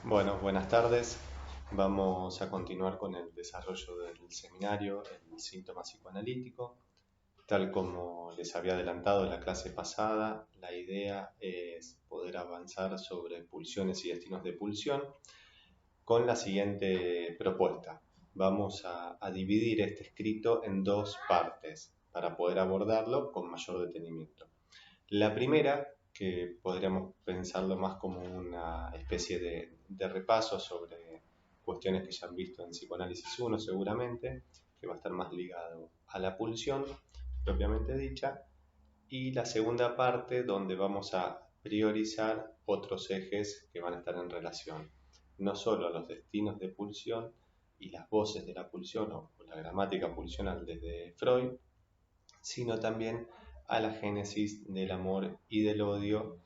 Bueno, buenas tardes. Vamos a continuar con el desarrollo del seminario, el síntoma psicoanalítico. Tal como les había adelantado en la clase pasada, la idea es poder avanzar sobre pulsiones y destinos de pulsión con la siguiente propuesta. Vamos a dividir este escrito en dos partes para poder abordarlo con mayor detenimiento. La primera, que podríamos pensarlo más como una especie de repaso sobre cuestiones que ya han visto en Psicoanálisis 1 seguramente, que va a estar más ligado a la pulsión propiamente dicha, y la segunda parte donde vamos a priorizar otros ejes que van a estar en relación, no solo a los destinos de pulsión y las voces de la pulsión o la gramática pulsional desde Freud, sino también a la génesis del amor y del odio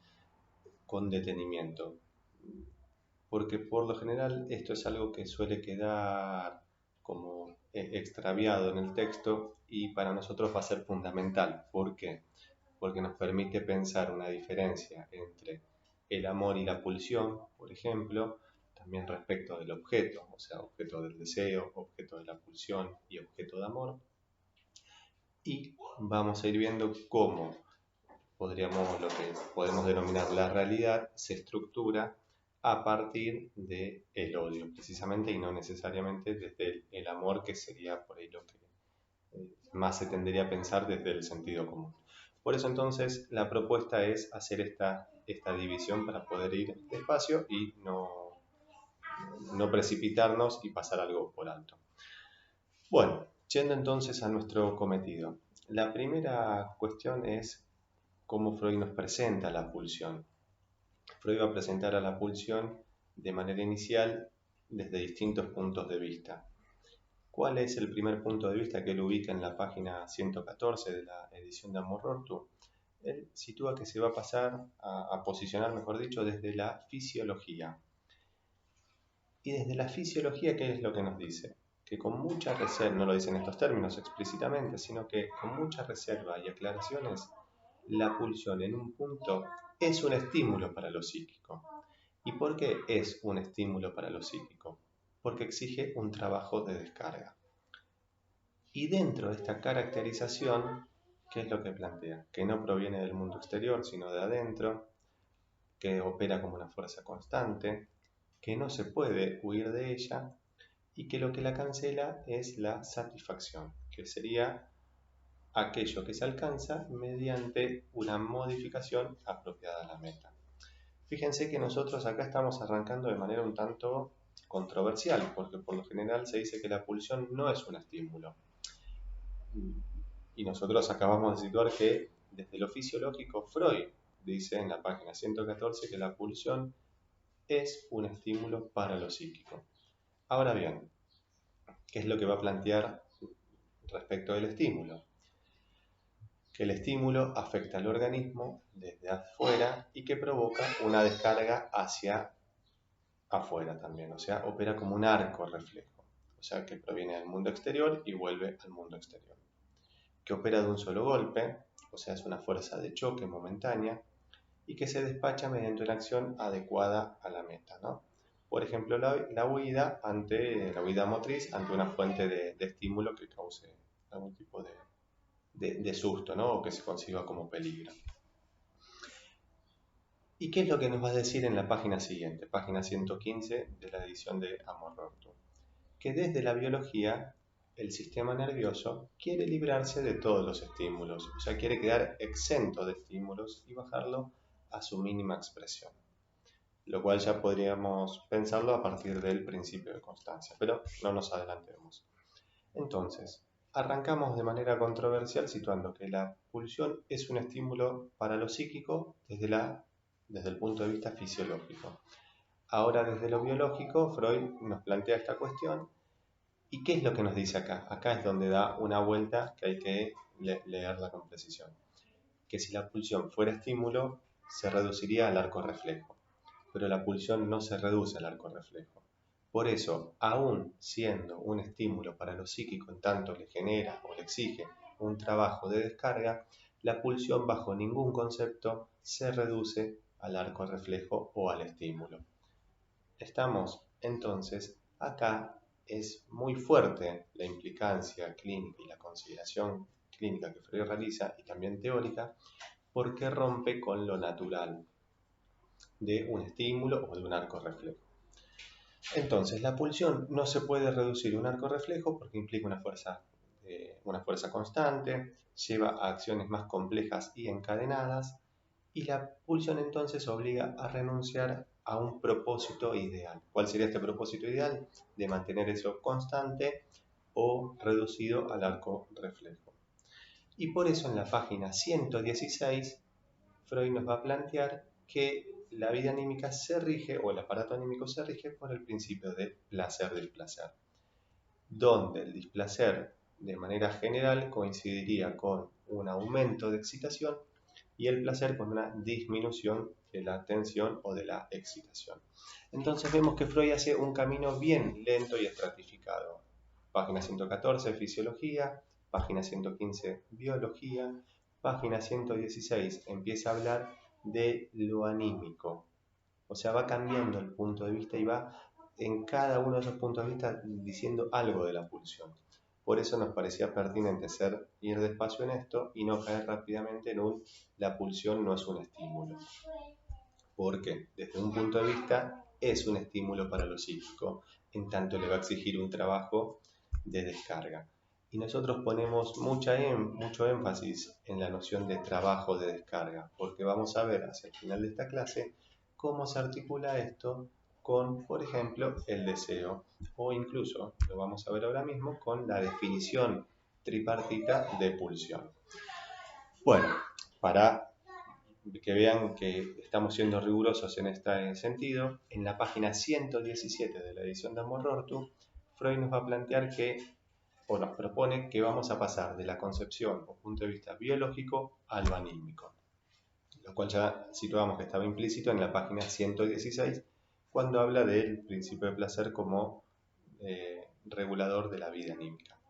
con detenimiento. Porque por lo general esto es algo que suele quedar como extraviado en el texto y para nosotros va a ser fundamental. ¿Por qué? Porque nos permite pensar una diferencia entre el amor y la pulsión, por ejemplo, también respecto del objeto, o sea, objeto del deseo, objeto de la pulsión y objeto de amor. Y vamos a ir viendo cómo lo que podemos denominar la realidad se estructura a partir del odio, precisamente, y no necesariamente desde el amor, que sería por ahí lo que más se tendería a pensar desde el sentido común. Por eso entonces la propuesta es hacer esta división para poder ir despacio y no precipitarnos y pasar algo por alto. Bueno, yendo entonces a nuestro cometido. La primera cuestión es cómo Freud nos presenta la pulsión. Freud va a presentar a la pulsión de manera inicial desde distintos puntos de vista. ¿Cuál es el primer punto de vista que él ubica en la página 114 de la edición de Amor Rortu? Él sitúa que se va a pasar a posicionar, mejor dicho, desde la fisiología. Y desde la fisiología, ¿qué es lo que nos dice? Que con mucha reserva, no lo dice en estos términos explícitamente, sino que con mucha reserva y aclaraciones, la pulsión en un punto es un estímulo para lo psíquico. ¿Y por qué es un estímulo para lo psíquico? Porque exige un trabajo de descarga. Y dentro de esta caracterización, ¿qué es lo que plantea? Que no proviene del mundo exterior, sino de adentro, que opera como una fuerza constante, que no se puede huir de ella y que lo que la cancela es la satisfacción, que sería aquello que se alcanza mediante una modificación apropiada a la meta. Fíjense que nosotros acá estamos arrancando de manera un tanto controversial, porque por lo general se dice que la pulsión no es un estímulo. Y nosotros acabamos de situar que desde lo fisiológico Freud dice en la página 114 que la pulsión es un estímulo para lo psíquico. Ahora bien, ¿qué es lo que va a plantear respecto del estímulo? Que el estímulo afecta al organismo desde afuera y que provoca una descarga hacia afuera también, o sea, opera como un arco reflejo, o sea, que proviene del mundo exterior y vuelve al mundo exterior. Que opera de un solo golpe, o sea, es una fuerza de choque momentánea y que se despacha mediante una acción adecuada a la meta, ¿no? Por ejemplo, la huida motriz ante una fuente de estímulo que cause algún tipo de susto, ¿no? O que se conciba como peligro. ¿Y qué es lo que nos va a decir en la página siguiente, página 115 de la edición de Amor Rortu? Que desde la biología el sistema nervioso quiere librarse de todos los estímulos, o sea, quiere quedar exento de estímulos y bajarlo a su mínima expresión, lo cual ya podríamos pensarlo a partir del principio de constancia, pero no nos adelantemos. Entonces, arrancamos de manera controversial situando que la pulsión es un estímulo para lo psíquico desde el punto de vista fisiológico. Ahora, desde lo biológico, Freud nos plantea esta cuestión. ¿Y qué es lo que nos dice acá? Acá es donde da una vuelta que hay que leerla con precisión. Que si la pulsión fuera estímulo, se reduciría al arco reflejo. Pero la pulsión no se reduce al arco reflejo. Por eso, aún siendo un estímulo para lo psíquico en tanto le genera o le exige un trabajo de descarga, la pulsión bajo ningún concepto se reduce al arco reflejo o al estímulo. ¿Estamos? Entonces, acá es muy fuerte la implicancia clínica y la consideración clínica que Freud realiza, y también teórica, porque rompe con lo natural de un estímulo o de un arco reflejo. Entonces, la pulsión no se puede reducir a un arco reflejo porque implica una fuerza constante, lleva a acciones más complejas y encadenadas, y la pulsión entonces obliga a renunciar a un propósito ideal. ¿Cuál sería este propósito ideal? De mantener eso constante o reducido al arco reflejo. Y por eso en la página 116, Freud nos va a plantear que la vida anímica se rige, o el aparato anímico se rige, por el principio de placer-displacer, donde el displacer de manera general coincidiría con un aumento de excitación y el placer con una disminución de la tensión o de la excitación. Entonces vemos que Freud hace un camino bien lento y estratificado. Página 114, fisiología; página 115, biología; página 116, empieza a hablar de lo anímico. O sea, va cambiando el punto de vista y va en cada uno de esos puntos de vista diciendo algo de la pulsión. Por eso nos parecía pertinente ir despacio en esto y no caer rápidamente en la pulsión no es un estímulo. Porque desde un punto de vista es un estímulo para lo psíquico, en tanto le va a exigir un trabajo de descarga. Y nosotros ponemos mucho énfasis en la noción de trabajo de descarga, porque vamos a ver hacia el final de esta clase cómo se articula esto con, por ejemplo, el deseo, o incluso, lo vamos a ver ahora mismo, con la definición tripartita de pulsión. Bueno, para que vean que estamos siendo rigurosos en este sentido, en la página 117 de la edición de Amor Rortu, Freud nos va a plantear o nos propone que vamos a pasar de la concepción o punto de vista biológico a lo anímico, lo cual ya situamos que estaba implícito en la página 116, cuando habla del principio de placer como regulador de la vida anímica.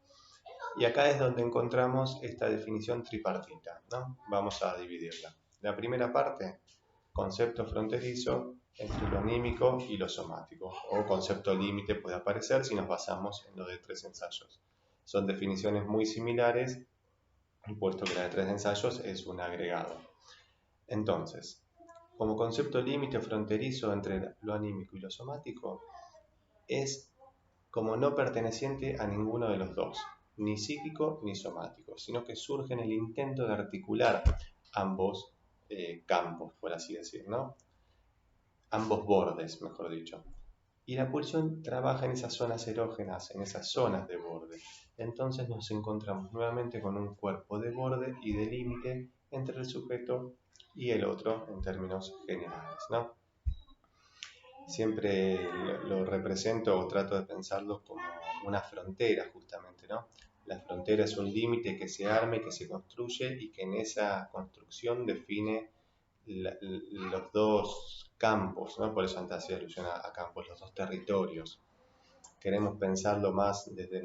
Y acá es donde encontramos esta definición tripartita, ¿no? Vamos a dividirla. La primera parte, concepto fronterizo entre lo anímico y lo somático, o concepto límite puede aparecer si nos basamos en lo de 3 ensayos. Son definiciones muy similares, puesto que la de 3 ensayos es un agregado. Entonces, como concepto límite fronterizo entre lo anímico y lo somático, es como no perteneciente a ninguno de los dos, ni psíquico ni somático, sino que surge en el intento de articular ambos campos, por así decir, ¿no? Ambos bordes, mejor dicho. Y la pulsión trabaja en esas zonas erógenas, en esas zonas de borde. Entonces nos encontramos nuevamente con un cuerpo de borde y de límite entre el sujeto y el otro en términos generales, ¿no? Siempre lo represento o trato de pensarlo como una frontera, justamente, ¿no? La frontera es un límite que se arma y que se construye, y que en esa construcción define los dos campos, ¿no? Por eso antes hacía alusión a campos, los dos territorios. Queremos pensarlo más desde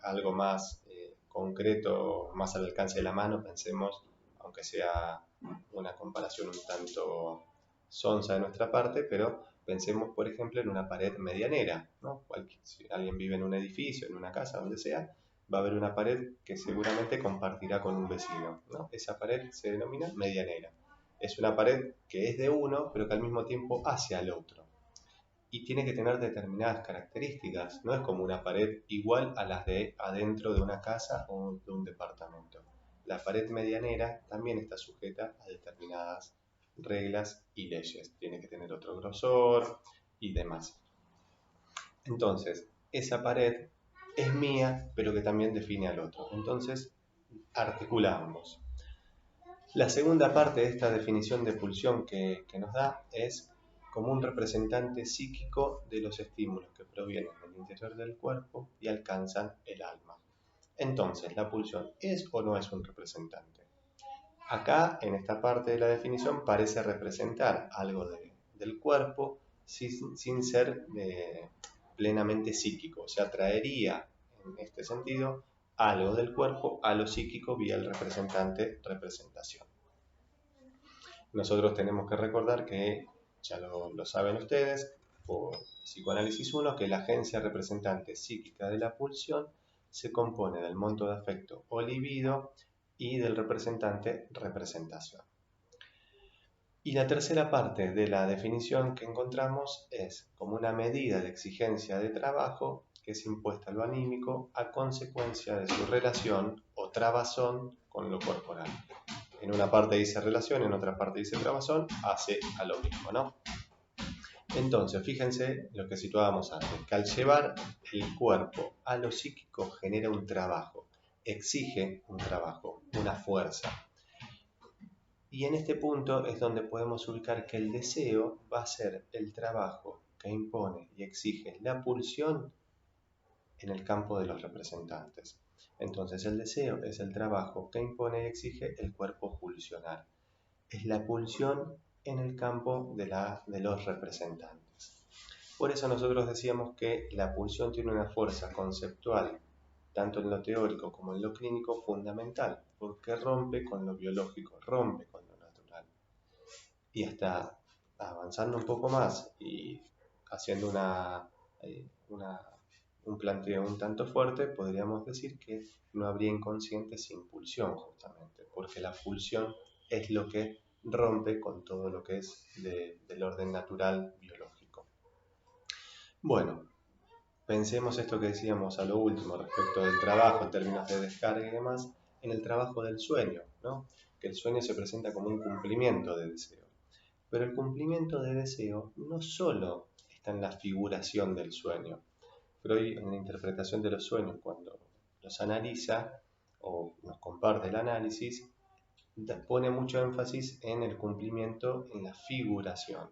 algo más concreto, más al alcance de la mano. Pensemos, aunque sea una comparación un tanto sonsa de nuestra parte, pero pensemos, por ejemplo, en una pared medianera, ¿no? Si alguien vive en un edificio, en una casa, donde sea, va a haber una pared que seguramente compartirá con un vecino, ¿no? Esa pared se denomina medianera. Es una pared que es de uno, pero que al mismo tiempo hace al otro. Y tiene que tener determinadas características. No es como una pared igual a las de adentro de una casa o de un departamento. La pared medianera también está sujeta a determinadas reglas y leyes. Tiene que tener otro grosor y demás. Entonces, esa pared es mía, pero que también define al otro. Entonces, articula ambos. La segunda parte de esta definición de pulsión que nos da es como un representante psíquico de los estímulos que provienen del interior del cuerpo y alcanzan el alma. Entonces, ¿la pulsión es o no es un representante? Acá, en esta parte de la definición, parece representar algo del cuerpo sin ser plenamente psíquico. O sea, traería, en este sentido, algo del cuerpo a lo psíquico vía el representación. Nosotros tenemos que recordar que, ya lo saben ustedes, por psicoanálisis 1 que la agencia representante psíquica de la pulsión se compone del monto de afecto o libido y del representante representación. Y la tercera parte de la definición que encontramos es como una medida de exigencia de trabajo que es impuesta a lo anímico a consecuencia de su relación o trabazón con lo corporal. En una parte dice relación, en otra parte dice trabazón, hace a lo mismo, ¿no? Entonces, fíjense lo que situábamos antes, que al llevar el cuerpo a lo psíquico genera un trabajo, exige un trabajo, una fuerza. Y en este punto es donde podemos ubicar que el deseo va a ser el trabajo que impone y exige la pulsión en el campo de los representantes. Entonces el deseo es el trabajo que impone y exige el cuerpo pulsional. Es la pulsión en el campo de los representantes. Por eso nosotros decíamos que la pulsión tiene una fuerza conceptual, tanto en lo teórico como en lo clínico, fundamental, porque rompe con lo biológico, rompe con lo natural. Y hasta avanzando un poco más y haciendo un planteo un tanto fuerte, podríamos decir que no habría inconsciente sin pulsión, justamente, porque la pulsión es lo que rompe con todo lo que es del orden natural biológico. Bueno, pensemos esto que decíamos a lo último respecto del trabajo en términos de descarga y demás, en el trabajo del sueño, ¿no? Que el sueño se presenta como un cumplimiento de deseo. Pero el cumplimiento de deseo no solo está en la figuración del sueño. Freud, en la interpretación de los sueños, cuando los analiza o nos comparte el análisis, pone mucho énfasis en el cumplimiento en la figuración.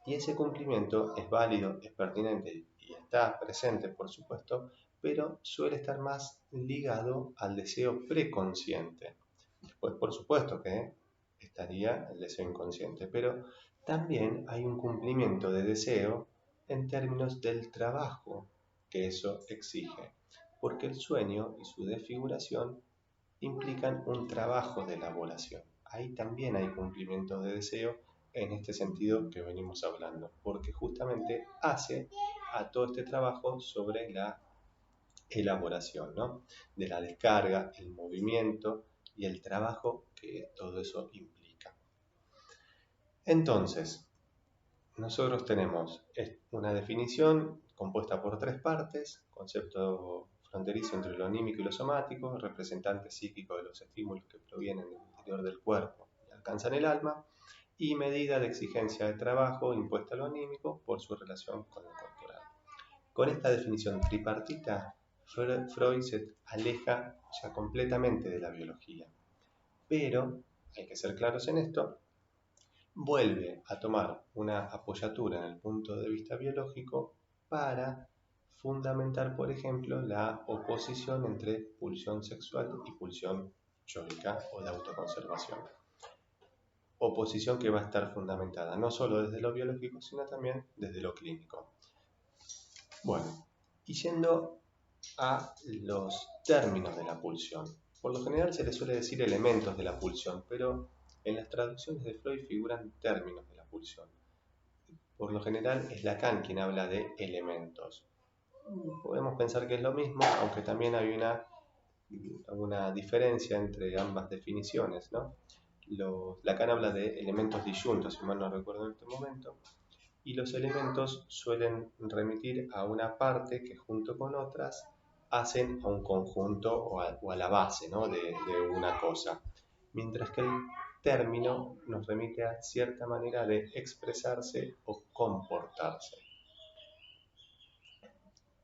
Y ese cumplimiento es válido, es pertinente y está presente, por supuesto, pero suele estar más ligado al deseo preconsciente. Después, por supuesto que estaría el deseo inconsciente, pero también hay un cumplimiento de deseo en términos del trabajo que eso exige, porque el sueño y su desfiguración implican un trabajo de elaboración. Ahí también hay cumplimiento de deseo en este sentido que venimos hablando, porque justamente hace a todo este trabajo sobre la elaboración, ¿no? De la descarga, el movimiento y el trabajo que todo eso implica. Entonces, nosotros tenemos una definición compuesta por tres partes: concepto fronterizo entre lo anímico y lo somático, representante psíquico de los estímulos que provienen del interior del cuerpo y alcanzan el alma, y medida de exigencia de trabajo impuesta a lo anímico por su relación con lo corporal. Con esta definición tripartita, Freud se aleja ya completamente de la biología, pero, hay que ser claros en esto, vuelve a tomar una apoyatura en el punto de vista biológico para fundamentar, por ejemplo, la oposición entre pulsión sexual y pulsión yóica o de autoconservación. Oposición que va a estar fundamentada no solo desde lo biológico, sino también desde lo clínico. Bueno, y yendo a los términos de la pulsión. Por lo general se le suele decir elementos de la pulsión, pero en las traducciones de Freud figuran términos de la pulsión. Por lo general es Lacan quien habla de elementos. Podemos pensar que es lo mismo, aunque también hay una diferencia entre ambas definiciones, ¿no? Lacan habla de elementos disyuntos, si mal no recuerdo en este momento, y los elementos suelen remitir a una parte que junto con otras hacen a un conjunto o a la base, ¿no? de una cosa, mientras que el término nos remite a cierta manera de expresarse o comportarse.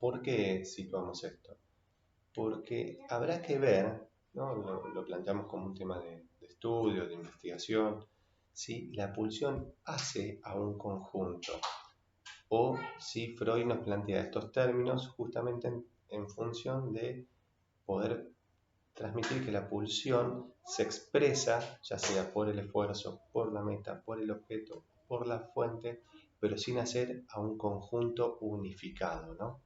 ¿Por qué situamos esto? Porque habrá que ver, ¿no? Lo planteamos como un tema de estudio, de investigación, si la pulsión hace a un conjunto, o si Freud nos plantea estos términos justamente en función de poder transmitir que la pulsión se expresa, ya sea por el esfuerzo, por la meta, por el objeto, por la fuente, pero sin hacer a un conjunto unificado, ¿no?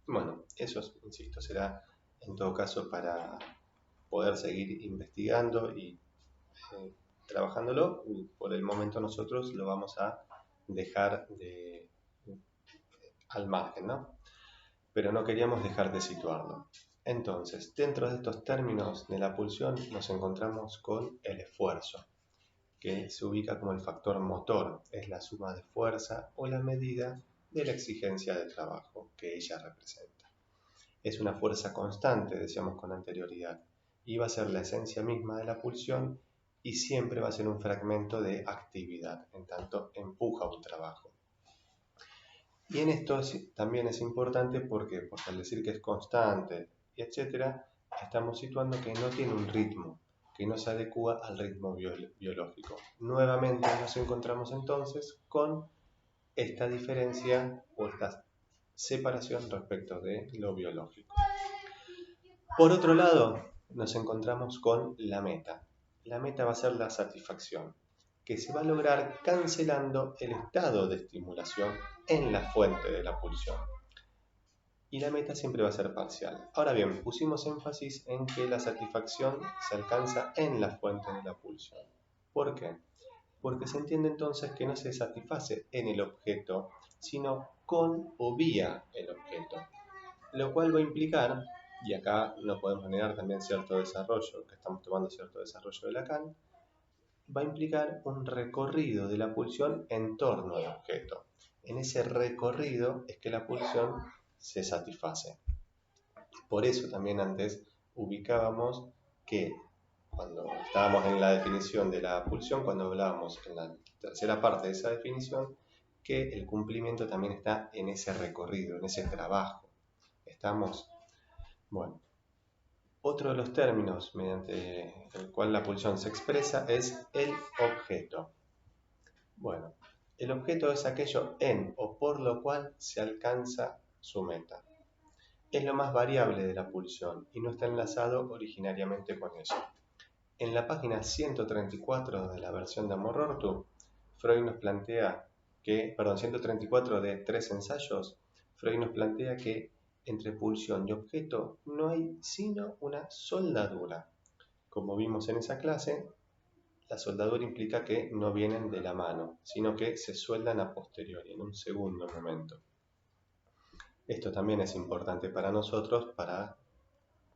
Bueno, eso, insisto, será en todo caso para poder seguir investigando y trabajándolo. Por el momento nosotros lo vamos a dejar al margen, ¿no? Pero no queríamos dejar de situarlo. Entonces, dentro de estos términos de la pulsión nos encontramos con el esfuerzo, que se ubica como el factor motor, es la suma de fuerza o la medida de la exigencia de trabajo que ella representa. Es una fuerza constante, decíamos con anterioridad, y va a ser la esencia misma de la pulsión y siempre va a ser un fragmento de actividad, en tanto empuja un trabajo. Y en esto también es importante porque al decir que es constante y etcétera, estamos situando que no tiene un ritmo, que no se adecua al ritmo biológico. Nuevamente nos encontramos entonces con esta diferencia o esta separación respecto de lo biológico. Por otro lado, nos encontramos con la meta. La meta va a ser la satisfacción, que se va a lograr cancelando el estado de estimulación en la fuente de la pulsión. Y la meta siempre va a ser parcial. Ahora bien, pusimos énfasis en que la satisfacción se alcanza en la fuente de la pulsión. ¿Por qué? Porque se entiende entonces que no se satisface en el objeto, sino con o vía el objeto. Lo cual va a implicar, y acá no podemos negar también cierto desarrollo, que estamos tomando cierto desarrollo de Lacan, va a implicar un recorrido de la pulsión en torno al objeto. En ese recorrido es que la pulsión se satisface. Por eso también antes ubicábamos que cuando estábamos en la definición de la pulsión, cuando hablábamos en la tercera parte de esa definición, que el cumplimiento también está en ese recorrido, en ese trabajo. ¿Estamos? Bueno. Otro de los términos mediante el cual la pulsión se expresa es el objeto. Bueno, el objeto es aquello en o por lo cual se alcanza su meta. Es lo más variable de la pulsión y no está enlazado originariamente con ella. En la página 134 de la versión de Amor Rortu, Freud nos plantea que, 134 de 3 ensayos, Freud nos plantea que entre pulsión y objeto no hay sino una soldadura. Como vimos en esa clase, la soldadura implica que no vienen de la mano, sino que se sueldan a posteriori, en un segundo momento. Esto también es importante para nosotros, para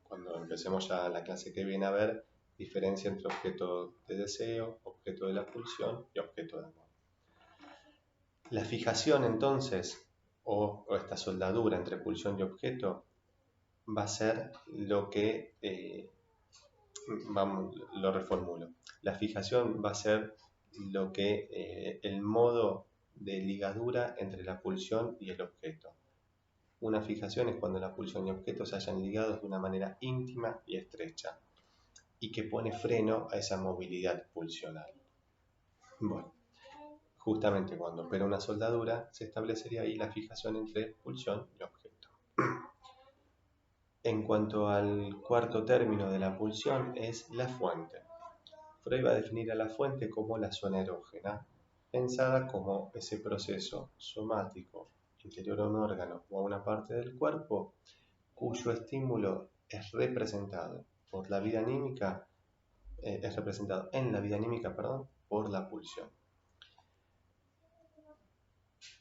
cuando empecemos ya la clase que viene a ver diferencia entre objeto de deseo, objeto de la pulsión y objeto de amor. La fijación entonces, o esta soldadura entre pulsión y objeto, va a ser lo que, lo reformulo, la fijación va a ser lo que, el modo de ligadura entre la pulsión y el objeto. Una fijación es cuando la pulsión y objeto se hayan ligados de una manera íntima y estrecha y que pone freno a esa movilidad pulsional. Bueno, justamente cuando opera una soldadura se establecería ahí la fijación entre pulsión y objeto. En cuanto al cuarto término de la pulsión es la fuente. Freud va a definir a la fuente como la zona erógena, pensada como ese proceso somático interior a un órgano o a una parte del cuerpo cuyo estímulo es representado por la vida anímica, es representado en la vida anímica, por la pulsión.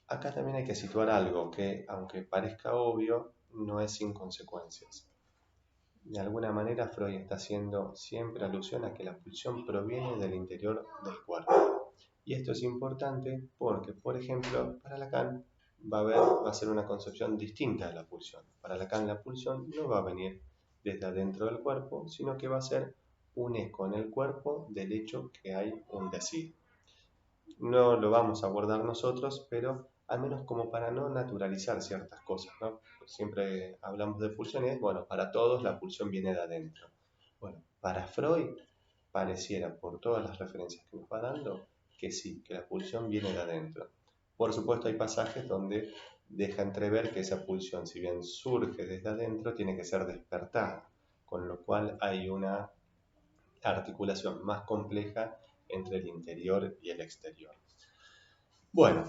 Acá también hay que situar algo que, aunque parezca obvio, no es sin consecuencias. De alguna manera Freud está haciendo siempre alusión a que la pulsión proviene del interior del cuerpo. Y esto es importante porque, por ejemplo, para Lacan va a ser una concepción distinta de la pulsión. Para Lacan la pulsión no va a venir desde adentro del cuerpo, sino que va a ser un eco en el cuerpo del hecho que hay un decir. No lo vamos a abordar nosotros, pero al menos como para no naturalizar ciertas cosas, ¿no? Siempre hablamos de pulsión y es, bueno, para todos la pulsión viene de adentro. Bueno, para Freud pareciera, por todas las referencias que nos va dando, que sí, que la pulsión viene de adentro. Por supuesto hay pasajes donde deja entrever que esa pulsión, si bien surge desde adentro, tiene que ser despertada, con lo cual hay una articulación más compleja entre el interior y el exterior. Bueno,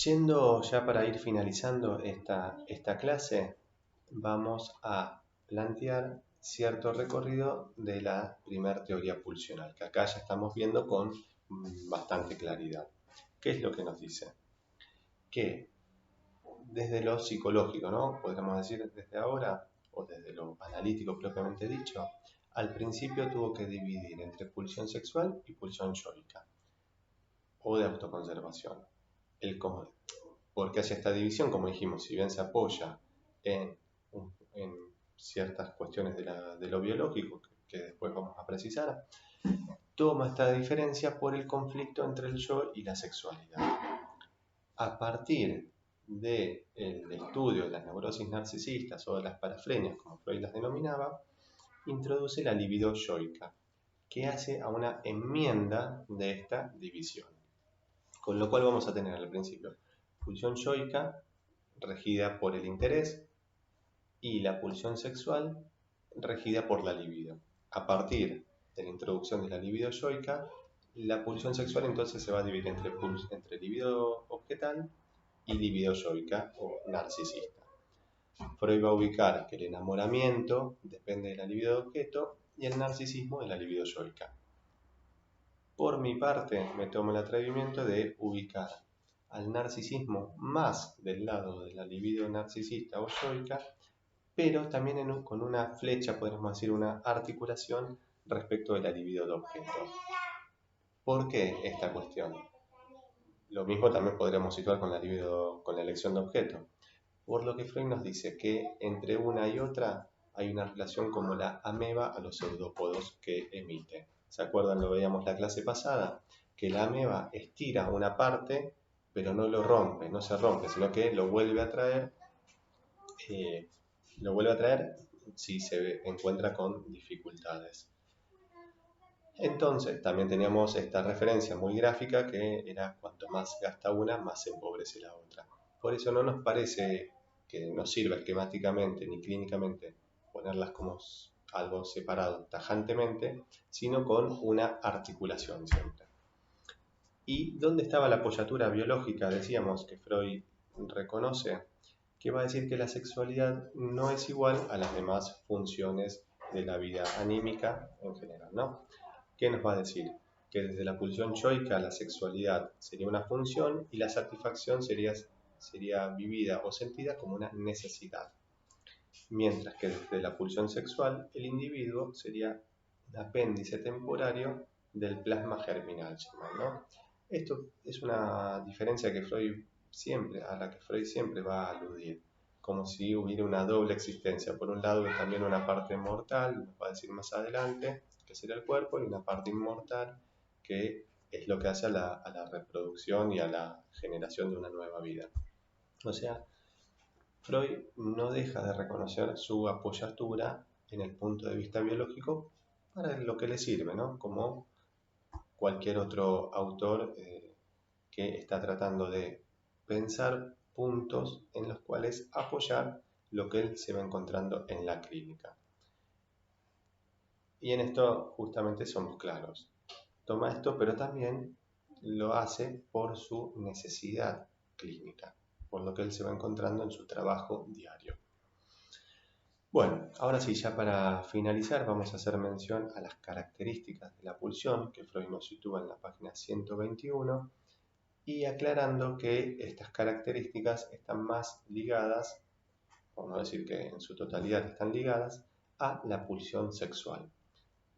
yendo ya para ir finalizando esta clase, vamos a plantear cierto recorrido de la primera teoría pulsional, que acá ya estamos viendo con bastante claridad. ¿Qué es lo que nos dice? Que desde lo psicológico, ¿no? Podríamos decir desde ahora, o desde lo analítico propiamente dicho, al principio tuvo que dividir entre pulsión sexual y pulsión yoica, o de autoconservación. ¿Por qué hace esta división? Como dijimos, si bien se apoya en ciertas cuestiones de lo biológico, que después vamos a precisar, toma esta diferencia por el conflicto entre el yo y la sexualidad. A partir del estudio de las neurosis narcisistas o de las parafrenias, como Freud las denominaba, introduce la libido yoica, que hace a una enmienda de esta división. Con lo cual vamos a tener al principio pulsión yoica regida por el interés y la pulsión sexual regida por la libido. A partir de la introducción de la libido yoica, la pulsión sexual entonces se va a dividir entre libido objetal y libido yoica o narcisista. Freud va a ubicar que el enamoramiento depende de la libido de objeto y el narcisismo de la libido yoica. Por mi parte, me tomo el atrevimiento de ubicar al narcisismo más del lado de la libido narcisista o yoica, pero también con una flecha, podemos decir, una articulación respecto de la libido de objeto. ¿Por qué esta cuestión? Lo mismo también podríamos situar con la libido, con la elección de objeto. Por lo que Freud nos dice que entre una y otra hay una relación como la ameba a los pseudópodos que emite. ¿Se acuerdan? Lo veíamos la clase pasada, que la ameba estira una parte, pero no lo rompe, no se rompe, sino que lo vuelve a traer si se encuentra con dificultades. Entonces, también teníamos esta referencia muy gráfica que era cuanto más gasta una, más se empobrece la otra. Por eso no nos parece que nos sirva esquemáticamente ni clínicamente ponerlas como algo separado tajantemente, sino con una articulación siempre. ¿Y dónde estaba la apoyatura biológica? Decíamos que Freud reconoce que va a decir que la sexualidad no es igual a las demás funciones de la vida anímica en general, ¿no? ¿Qué nos va a decir? Que desde la pulsión yoica la sexualidad sería una función y la satisfacción sería vivida o sentida como una necesidad. Mientras que desde la pulsión sexual el individuo sería un apéndice temporario del plasma germinal, ¿no? Esto es una diferencia a la que Freud siempre va a aludir, como si hubiera una doble existencia. Por un lado también una parte mortal, nos va a decir más adelante, que sería el cuerpo, y una parte inmortal, que es lo que hace a la reproducción y a la generación de una nueva vida. O sea, Freud no deja de reconocer su apoyatura en el punto de vista biológico para lo que le sirve, ¿no? Como cualquier otro autor que está tratando de pensar puntos en los cuales apoyar lo que él se va encontrando en la clínica. Y en esto justamente somos claros. Toma esto, pero también lo hace por su necesidad clínica, por lo que él se va encontrando en su trabajo diario. Bueno, ahora sí, ya para finalizar vamos a hacer mención a las características de la pulsión que Freud nos sitúa en la página 121 y aclarando que estas características están más ligadas, por no decir que en su totalidad están ligadas, a la pulsión sexual.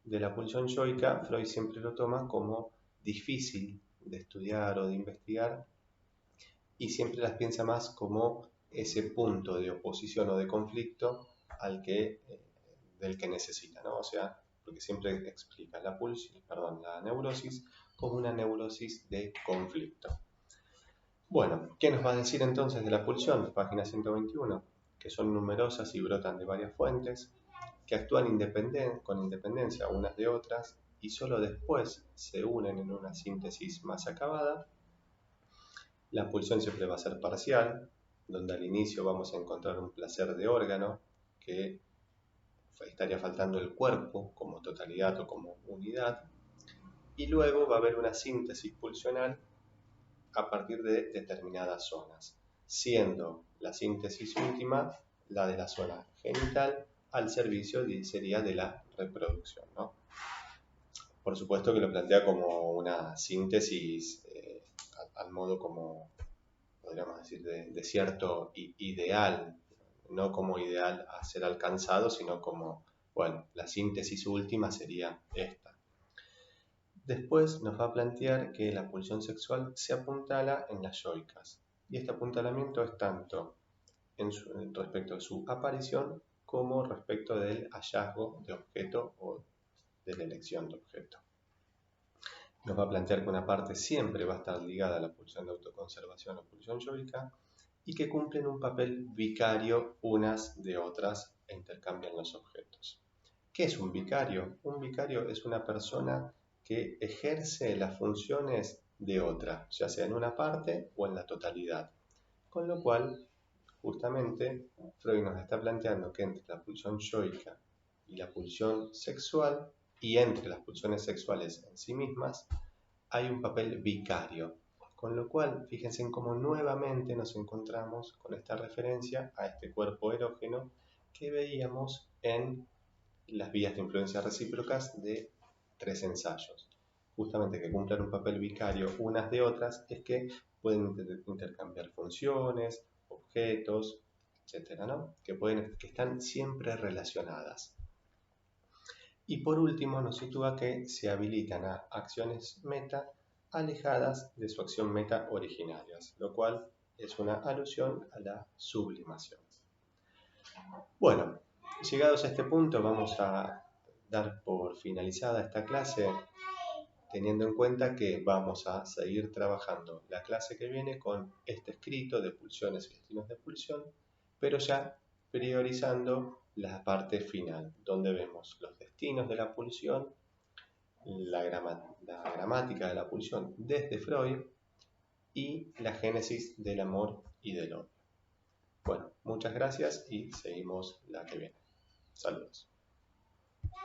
De la pulsión yoica, Freud siempre lo toma como difícil de estudiar o de investigar y siempre las piensa más como ese punto de oposición o de conflicto del que necesita, ¿no? O sea, porque siempre explica la neurosis como una neurosis de conflicto. Bueno, ¿qué nos va a decir entonces de la pulsión? Página 121, que son numerosas y brotan de varias fuentes, que actúan con independencia unas de otras y solo después se unen en una síntesis más acabada. La pulsión siempre va a ser parcial, donde al inicio vamos a encontrar un placer de órgano, que estaría faltando el cuerpo como totalidad o como unidad, y luego va a haber una síntesis pulsional a partir de determinadas zonas, siendo la síntesis última la de la zona genital al servicio sería de la reproducción, ¿no? Por supuesto que lo plantea como una síntesis al modo como, podríamos decir, de cierto ideal, no como ideal a ser alcanzado, sino como, bueno, la síntesis última sería esta. Después nos va a plantear que la pulsión sexual se apuntala en las yoicas, y este apuntalamiento es tanto respecto a su aparición como respecto del hallazgo de objeto o de la elección de objeto. Nos va a plantear que una parte siempre va a estar ligada a la pulsión de autoconservación o pulsión yoica y que cumplen un papel vicario unas de otras e intercambian los objetos. ¿Qué es un vicario? Un vicario es una persona que ejerce las funciones de otra, ya sea en una parte o en la totalidad. Con lo cual, justamente, Freud nos está planteando que entre la pulsión yoica y la pulsión sexual, y entre las pulsiones sexuales en sí mismas, hay un papel vicario. Con lo cual, fíjense en cómo nuevamente nos encontramos con esta referencia a este cuerpo erógeno que veíamos en las vías de influencia recíprocas de 3 ensayos. Justamente que cumplan un papel vicario unas de otras es que pueden intercambiar funciones, objetos, etcétera, ¿no? que están siempre relacionadas. Y por último nos sitúa que se habilitan a acciones meta alejadas de su acción meta originarias, lo cual es una alusión a la sublimación. Bueno, llegados a este punto vamos a dar por finalizada esta clase, teniendo en cuenta que vamos a seguir trabajando la clase que viene con este escrito de pulsiones y destinos de pulsión, pero ya priorizando la parte final, donde vemos los destinos de la pulsión, la gramática de la pulsión desde Freud y la génesis del amor y del odio. Bueno, muchas gracias y seguimos la que viene. Saludos.